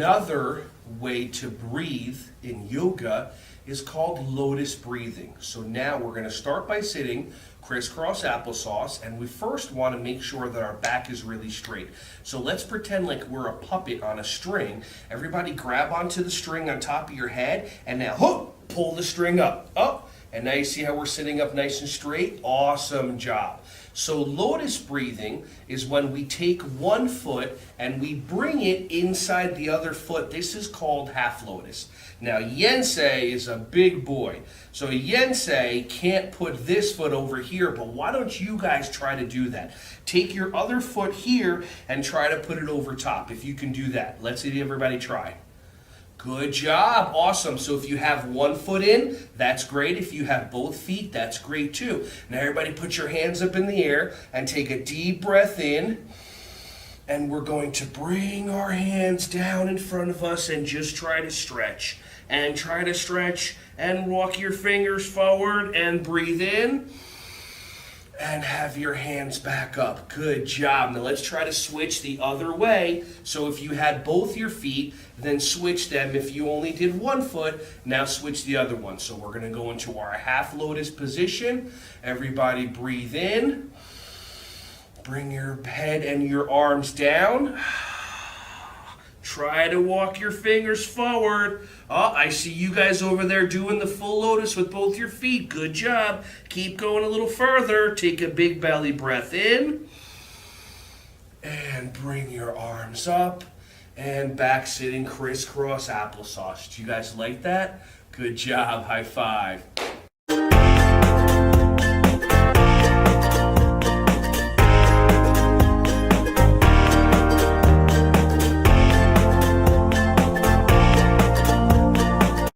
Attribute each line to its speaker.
Speaker 1: Another way to breathe in yoga is called lotus breathing. So now we're going to start by sitting crisscross applesauce, and we first want to make sure that our back is really straight. So let's pretend like we're a puppet on a string. Everybody grab onto the string on top of your head, and now pull the string up. And now you see how we're sitting up nice and straight? Awesome job. So lotus breathing is when we take one foot and we bring it inside the other foot. This is called half lotus. Now Yensei is a big boy. So Yensei can't put this foot over here, but why don't you guys try to do that? Take your other foot here and try to put it over top if you can do that. Let's see everybody try. Good job. Awesome. So if you have one foot in, that's great. If you have both feet, that's great too. Now everybody put your hands up in the air and take a deep breath in. And we're going to bring our hands down in front of us and just try to stretch. And try to stretch and walk your fingers forward and breathe in. And have your hands back up. Good job. Now let's try to switch the other way. So if you had both your feet, then switch them. If you only did one foot, now switch the other one. So we're going to go into our half lotus position. Everybody breathe in. Bring your head and your arms down. Try to walk your fingers forward. Oh, I see you guys over there doing the full lotus with both your feet. Good job. Keep going a little further. Take a big belly breath in. And bring your arms up. And back sitting crisscross applesauce. Do you guys like that? Good job. High five.